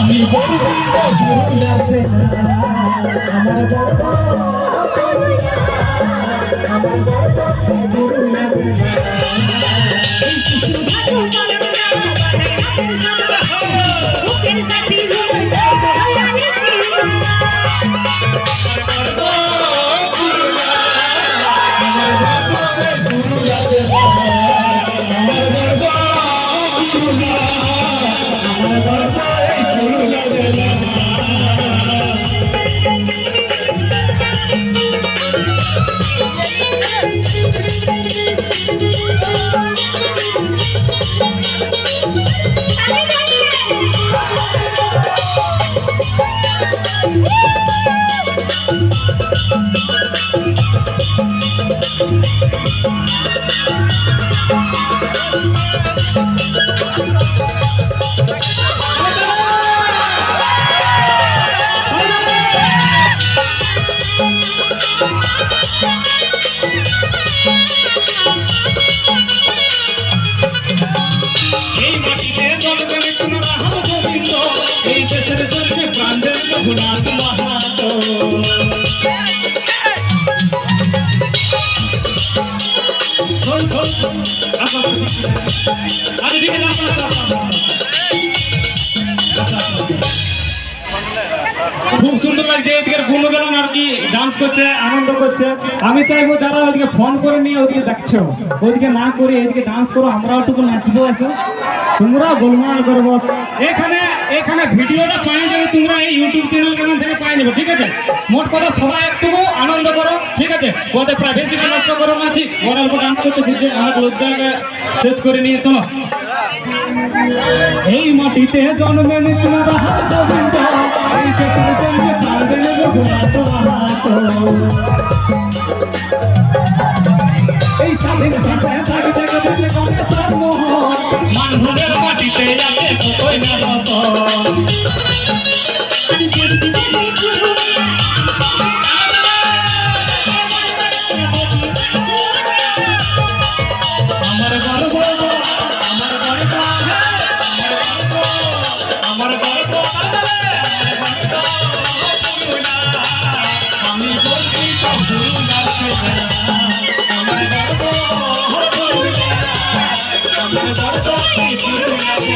আমি বলবো গুরু লাগবে না আমার গর্ব আমার গর্ব গুরু লাগবে না এই কিছু ভালো পারো না বানাই হাতের সামনে বুকের সাথী হয়ে যায় হইরানি এই মাটিতে জন্মে কোনো রাম গোবিন্দ এই দেশের জন্য প্রাণ দেন রঘুনাথ মাহাতো খুব সুন্দর লাগছে এদিকে গুণগান আর কি ডান্স করছে আনন্দ করছে আমি চাইবো যারা ওইদিকে ফোন করে নিয়ে ওইদিকে দেখছো ওইদিকে না করে এদিকে ডান্স করো আমরাও একটু নাচবো আসো তোমরা গোলমাল করবো এখানে এখানে ভিডিওটা পাই যাবে তোমরা এই ইউটিউব চ্যানেল কেমন থেকে পাই নেবে ঠিক আছে মোট কথা সবাই একটু আনন্দ করো ঠিক আছে ওদের প্রাইভেসি নষ্ট করো না ঠিক ওরা অল্প ডান্স করতে বুঝছে অনেক লজ্জাকে শেষ করে নিয়ে চলো এই মাটিতে জন্মে নিচু রাহাত গোবিন্দ এই দেশের জন্য প্রাণ দেন রঘুনাথ মাহাতো এই স্বাধীন ভাষায় থাকি থেকে দেখলে কমে সর্বমোহন মানভূমের মাটিতে আছে কতই না রত আমার গর্ব আমার গর্ব আমার গর্ব আমি বলছি তো গুরু লাগছে আমার গর্ব আমার গর্ব গুরু লাগছে তাহলে কিন্তু হয়ে গেছে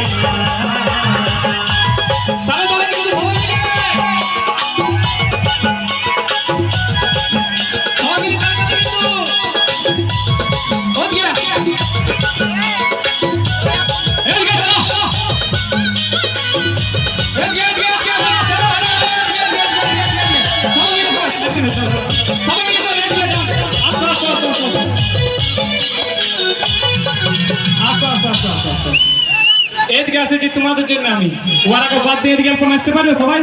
আমি কিন্তু हो गया এদিকে আছে যে তোমাদের জন্য আমি ওরা বাদ দিয়ে এদিকে আসতে পারবে সবাই